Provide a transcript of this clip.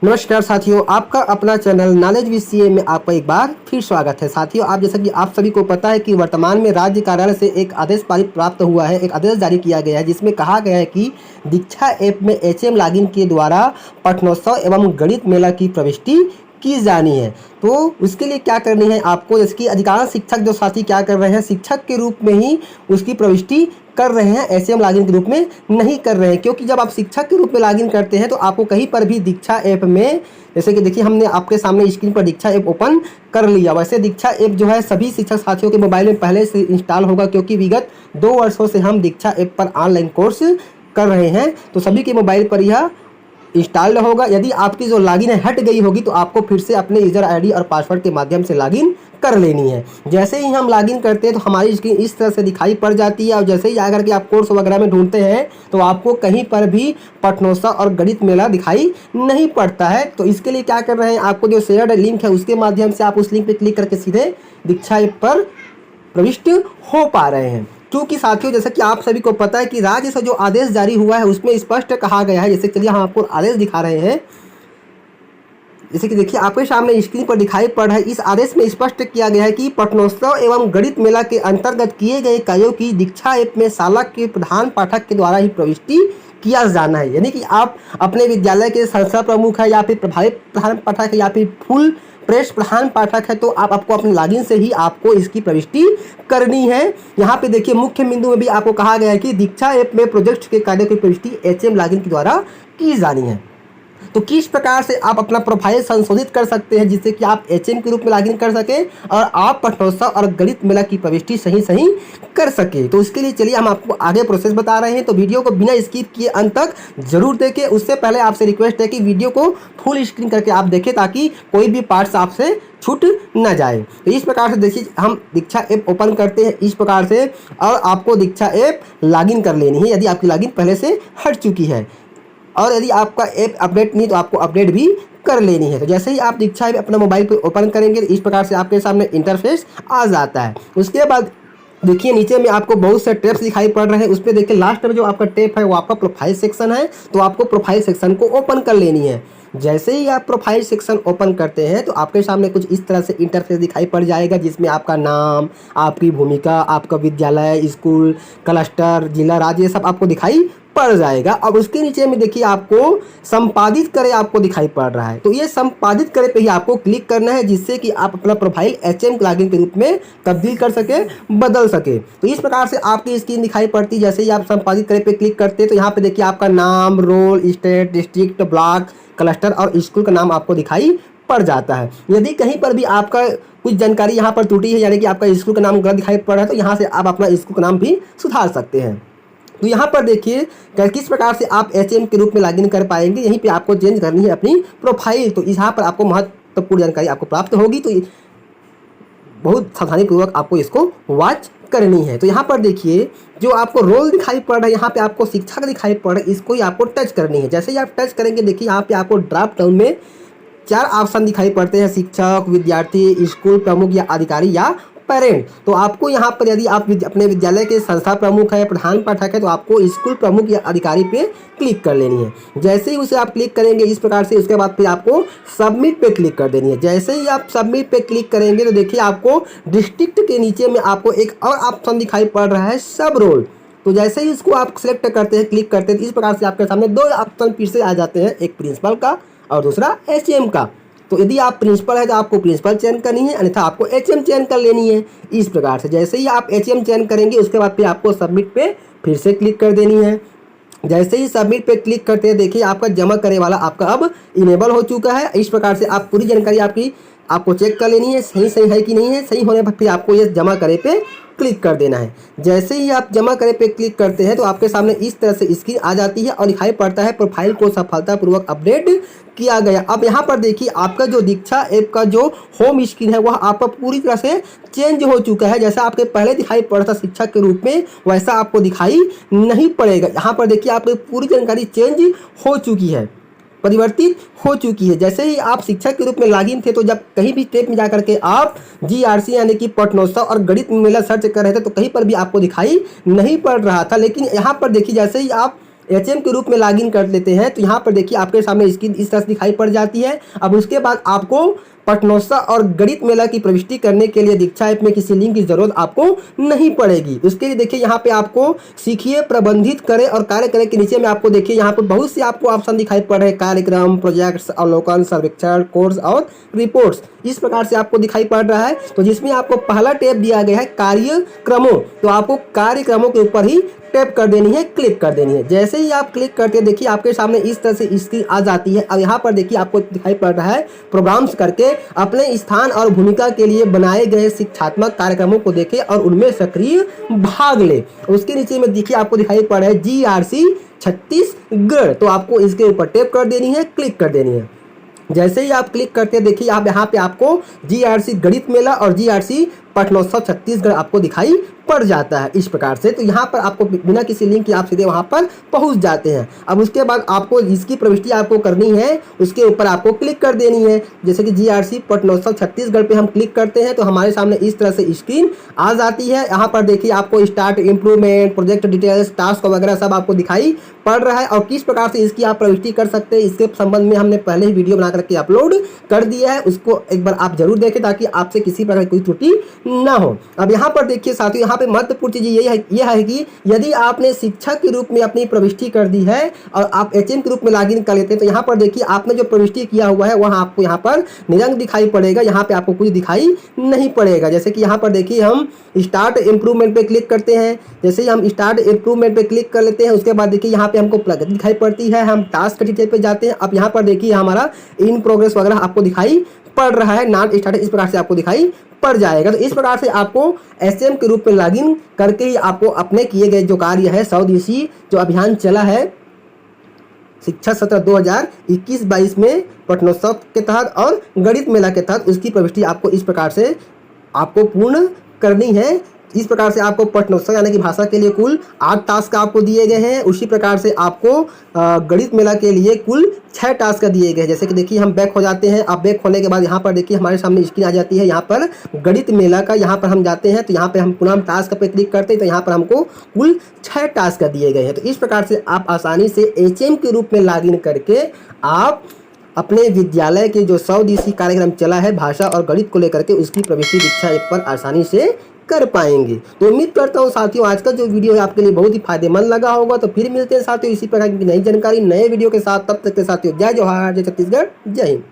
नमस्कार साथियों, आपका अपना चैनल नॉलेज विद सीए में आपका एक बार फिर स्वागत है। साथियों, आप जैसा कि आप सभी को पता है कि वर्तमान में राज्य कार्यालय से एक आदेश पारित प्राप्त हुआ है, एक आदेश जारी किया गया है जिसमें कहा गया है कि दीक्षा ऐप में एचएम लॉगिन के द्वारा पठनोत्सव एवं गणित मेला की प्रविष्टि की जानी है। तो उसके लिए क्या करनी है आपको, जैसे कि अधिकांश शिक्षक जो साथी क्या कर रहे हैं, शिक्षक के रूप में ही उसकी प्रविष्टि कर रहे हैं, एचएम लॉगिन के रूप में नहीं कर रहे हैं। क्योंकि जब आप शिक्षक के रूप में लॉगिन करते हैं तो आपको कहीं पर भी दीक्षा ऐप में, जैसे कि देखिए हमने आपके सामने स्क्रीन पर दीक्षा ऐप ओपन कर लिया। वैसे दीक्षा ऐप जो है सभी शिक्षक साथियों के मोबाइल में पहले से इंस्टॉल होगा, क्योंकि विगत 2 वर्षों से हम दीक्षा ऐप पर ऑनलाइन कोर्स कर रहे हैं, तो सभी के मोबाइल पर यह इंस्टॉल्ड होगा। यदि आपकी जो लॉगिन है हट गई होगी तो आपको फिर से अपने यूजर आईडी और पासवर्ड के माध्यम से लॉगिन कर लेनी है। जैसे ही हम लॉगिन करते हैं तो हमारी स्क्रीन इस तरह से दिखाई पड़ जाती है, और जैसे ही आकर के आप कोर्स वगैरह में ढूंढते हैं तो आपको कहीं पर भी पठनोत्सव और गणित मेला दिखाई नहीं पड़ता है। तो इसके लिए क्या कर रहे हैं, आपको जो शेयर्ड लिंक है उसके माध्यम से आप उस लिंक पर क्लिक करके सीधे दीक्षा ऐप पर प्रविष्ट हो पा रहे हैं। क्योंकि साथियों, जैसा कि आप सभी को पता है कि राज्य से जो आदेश जारी हुआ है उसमें स्पष्ट कहा गया है, जैसे चलिए हम आपको आदेश दिखा रहे हैं। जैसे कि देखिए आपके सामने स्क्रीन पर दिखाई पड़ रहा है, इस आदेश में स्पष्ट किया गया है कि पठनोत्सव एवं गणित मेला के अंतर्गत किए गए कार्यों की दीक्षा ऐप में शाला के प्रधान पाठक के द्वारा ही प्रविष्टि किया जाना है। यानी कि आप अपने विद्यालय के संस्था प्रमुख है या फिर प्रभारी प्रधान पाठक है या फिर फुल प्रेस प्रधान पाठक है, तो आपको अपने लॉगिन से ही आपको इसकी प्रविष्टि करनी है। यहाँ पे देखिए मुख्य बिंदु में भी आपको कहा गया है कि दीक्षा ऐप में प्रोजेक्ट के कार्यों की प्रविष्टि एचएम लॉगिन के द्वारा की जानी है। तो किस प्रकार से आप अपना प्रोफाइल संशोधित कर सकते हैं जिससे कि आप एचएम के रूप में लॉगिन कर सकें और आप पठनोत्सव और गणित मेला की प्रविष्टि सही कर सके। तो इसके लिए चलिए हम आपको आगे प्रोसेस बता रहे हैं, तो वीडियो को बिना स्किप किए अंत तक जरूर देखें। उससे पहले आपसे रिक्वेस्ट है कि वीडियो को फुल स्क्रीन करके आप देखें ताकि कोई भी पार्ट्स आपसे छूट न जाए। तो इस प्रकार से देखिए हम दीक्षा ऐप ओपन करते हैं इस प्रकार से, और आपको दीक्षा ऐप लॉगिन कर लेनी है यदि आपकी लॉगिन पहले से हट चुकी है, और यदि आपका ऐप अपडेट नहीं तो आपको अपडेट भी कर लेनी है। तो जैसे ही आप दीक्षा ऐप अपना मोबाइल पर ओपन करेंगे तो इस प्रकार से आपके सामने इंटरफेस आ जाता है। उसके बाद देखिए नीचे में आपको बहुत से टैब्स दिखाई पड़ रहे हैं, उस पर देखिए लास्ट में जो आपका टैब है वो आपका प्रोफाइल सेक्शन है, तो आपको प्रोफाइल सेक्शन को ओपन कर लेनी है। जैसे ही आप प्रोफाइल सेक्शन ओपन करते हैं तो आपके सामने कुछ इस तरह से इंटरफेस दिखाई पड़ जाएगा, जिसमें आपका नाम, आपकी भूमिका, आपका विद्यालय, स्कूल, क्लस्टर, जिला, राज्य, सब आपको दिखाई पड़ जाएगा। अब उसके नीचे में देखिए आपको संपादित करे आपको दिखाई पड़ रहा है, तो ये संपादित करे पे ही आपको क्लिक करना है, जिससे कि आप अपना प्रोफाइल एचएम लॉगिन के रूप में तब्दील कर सके, बदल सके। तो इस प्रकार से आपकी स्क्रीन दिखाई पड़ती है। जैसे ही आप संपादित करे पे क्लिक करते हैं तो यहाँ पे देखिए आपका नाम, roll, state, district, block, cluster और स्कूल का नाम आपको दिखाई पड़ जाता है। यदि कहीं पर भी आपका कुछ जानकारी यहाँ पर त्रुटि है, यानी कि आपका स्कूल का नाम गलत दिखाई पड़ रहा है, तो यहाँ से आप अपना स्कूल का नाम भी सुधार सकते हैं। तो यहाँ पर देखिए किस प्रकार से आप एचएम के रूप में लॉगिन कर पाएंगे। यहीं पे आपको चेंज करनी है अपनी प्रोफाइल, तो यहाँ पर आपको महत्वपूर्ण जानकारी आपको प्राप्त होगी, तो बहुत सावधानी पूर्वक आपको इसको वॉच करनी है। तो यहाँ पर देखिए जो आपको रोल दिखाई पड़ रहा है, यहाँ पे आपको शिक्षक दिखाई पड़ रहा है, इसको ही आपको टच करनी है। जैसे ही आप टच करेंगे देखिए यहाँ पे आपको ड्रॉप डाउन में 4 ऑप्शन दिखाई पड़ते हैं, शिक्षक, विद्यार्थी, स्कूल प्रमुख या अधिकारी या पेरेंट। तो आपको यहाँ पर यदि आप अपने विद्यालय के संस्था प्रमुख है, प्रधान पाठक है, तो आपको स्कूल प्रमुख या अधिकारी पे क्लिक कर लेनी है। जैसे ही उसे आप क्लिक करेंगे इस प्रकार से, उसके बाद फिर आपको सबमिट पे क्लिक कर देनी है। जैसे ही आप सबमिट पे क्लिक करेंगे तो देखिए आपको डिस्ट्रिक्ट के नीचे में आपको एक और ऑप्शन दिखाई पड़ रहा है, सब रोल। तो जैसे ही इसको आप सिलेक्ट करते हैं, क्लिक करते हैं, तो इस प्रकार से आपके सामने 2 ऑप्शन फिर से आ जाते हैं, एक प्रिंसिपल का और दूसरा एचएम का। तो यदि आप प्रिंसिपल है तो आपको प्रिंसिपल चयन करनी है, अन्यथा आपको एचएम चयन कर लेनी है। इस प्रकार से जैसे ही आप एचएम चयन करेंगे उसके बाद फिर आपको सबमिट पे फिर से क्लिक कर देनी है। जैसे ही सबमिट पे क्लिक करते हैं देखिए आपका जमा करे वाला आपका अब इनेबल हो चुका है। इस प्रकार से आप पूरी जानकारी आपको चेक कर लेनी है, सही है कि नहीं है। सही होने पर फिर आपको ये जमा करे पे क्लिक कर देना है। जैसे ही आप जमा करे पे क्लिक करते हैं तो आपके सामने इस तरह से स्क्रीन आ जाती है और दिखाई पड़ता है प्रोफाइल को सफलतापूर्वक अपडेट किया गया। अब यहाँ पर देखिए आपका जो दीक्षा ऐप का जो होम स्क्रीन है वह आपका पूरी तरह से चेंज हो चुका है। जैसा आपके पहले दिखाई पड़ रहा था शिक्षक के रूप में, वैसा आपको दिखाई नहीं पड़ेगा। यहाँ पर देखिए आपकी पूरी जानकारी चेंज हो चुकी है, परिवर्तित हो चुकी है। जैसे ही आप शिक्षक के रूप में लॉगिन थे तो जब कहीं भी स्टेप में जाकर के आप जीआरसी यानी कि पठनोत्सव और गणित मेला सर्च कर रहे थे तो कहीं पर भी आपको दिखाई नहीं पड़ रहा था। लेकिन यहाँ पर देखिए जैसे ही आप एचएम के रूप में लॉगिन कर लेते हैं तो यहाँ पर देखिए आपके सामने स्क्रीन इस तरह से दिखाई पड़ जाती है। अब उसके बाद आपको पठनोत्सव और गणित मेला की प्रविष्टि करने के लिए दीक्षा ऐप में किसी लिंक की जरूरत आपको नहीं पड़ेगी। उसके लिए देखिए यहाँ पे आपको सीखिए, प्रबंधित करें और कार्य करें के नीचे में आपको देखिए यहाँ पर बहुत से आपको ऑप्शन दिखाई पड़ रहे हैं, कार्यक्रम, प्रोजेक्ट्स, अवलोकन, सर्वेक्षण, कोर्स और रिपोर्ट्स, इस प्रकार से आपको दिखाई पड़ रहा है। तो जिसमें आपको पहला टैब दिया गया है कार्यक्रमों, तो आपको कार्यक्रमों के ऊपर ही टैप कर देनी है, क्लिक कर देनी है। जैसे ही आप क्लिक करते हैं देखिए आपके सामने इस तरह से स्क्रीन आ जाती है। अब यहाँ पर देखिए आपको दिखाई पड़ रहा है प्रोग्राम्स करके अपने स्थान और भूमिका के लिए बनाए गए शिक्षात्मक कार्यक्रमों को देखें और उनमें सक्रिय भाग ले। उसके नीचे में देखिए आपको दिखाई पड़ रहा है GRC छत्तीसगढ़, तो आपको इसके ऊपर टैप कर देनी है, क्लिक कर देनी है। जैसे ही आप क्लिक करते हैं देखिए आप यहाँ पे आपको GRC गणित मेला और GRC पठनोत्सव छत्तीसगढ़ आपको दिखाई पड़ जाता है इस प्रकार से। तो यहाँ पर आपको बिना किसी लिंक के आप सीधे वहाँ पर पहुँच जाते हैं। अब उसके बाद आपको इसकी प्रविष्टि आपको करनी है, उसके ऊपर आपको क्लिक कर देनी है। जैसे कि GRC पठनोत्सव छत्तीसगढ़ पे हम क्लिक करते हैं तो हमारे सामने इस तरह से स्क्रीन आ जाती है। यहाँ पर देखिए आपको start, improvement, project details, task वगैरह सब आपको दिखाई पड़ रहा है और किस प्रकार से इसकी आप प्रविष्टि कर सकते हैं इसके संबंध में हमने पहले ही वीडियो बना करके अपलोड कर दिया है, उसको एक बार आप जरूर देखें ताकि आपसे किसी प्रकार की कोई त्रुटि ना हो। अब यहाँ पर देखिए साथियों, यहाँ पे महत्वपूर्ण चीज यह है कि यदि आपने शिक्षक के रूप में अपनी प्रविष्टि कर दी है और आप एचएम के रूप में लॉगिन कर लेते हैं तो यहाँ पर देखिए आपने जो प्रविष्टि किया हुआ है वहाँ आपको यहाँ पर निरंक दिखाई पड़ेगा, यहाँ पे आपको कुछ दिखाई नहीं पड़ेगा। जैसे कि यहाँ पर देखिए हम स्टार्ट इम्प्रूवमेंट पे क्लिक करते हैं। जैसे ही हम स्टार्ट इम्प्रूवमेंट पे क्लिक कर लेते हैं उसके बाद देखिए यहाँ पे हमको प्रगति दिखाई पड़ती है। हम टास्क डिटेल पे जाते हैं। अब यहाँ पर देखिए हमारा इन प्रोग्रेस वगैरह आपको दिखाई पड़ रहा है, नॉट स्टार्टेड, इस प्रकार से आपको दिखाई पड़ जाएगा। तो इस प्रकार से आपको एचएम के रूप में लॉगिन करके ही आपको अपने किए गए जो कार्य है 100 दिवसीय जो अभियान चला है शिक्षा सत्र 2021-22 में पठनोत्सव के तहत और गणित मेला के तहत उसकी प्रविष्टि आपको इस प्रकार से आपको पूर्ण करनी है। इस प्रकार से आपको पठनोत्सव यानी कि भाषा के लिए कुल 8 टास्क आपको दिए गए हैं। उसी प्रकार से आपको गणित मेला के लिए कुल 6 टास्क दिए गए हैं। जैसे कि देखिए हम बैक हो जाते हैं। अब बैक होने के बाद यहाँ पर देखिए हमारे सामने स्क्रीन आ जाती है, यहाँ पर गणित मेला का, यहाँ पर हम जाते हैं तो यहाँ पे हम पुनः टास्क पे क्लिक करते हैं तो यहाँ पर हमको कुल 6 टास्क दिए गए हैं। तो इस प्रकार से आप आसानी से एचएम के रूप में लॉगिन करके आप अपने विद्यालय के जो 100 दिवसीय कार्यक्रम चला है भाषा और गणित को लेकर के उसकी प्रविष्टि दीक्षा ऐप पर आसानी से कर पाएंगे। तो उम्मीद करता हूँ साथियों आज का जो वीडियो है आपके लिए बहुत ही फायदेमंद लगा होगा। तो फिर मिलते हैं साथियों इसी प्रकार की नई जानकारी नए वीडियो के साथ। तब तक के साथियों जय जोहार, जय छत्तीसगढ़, जय हिंद।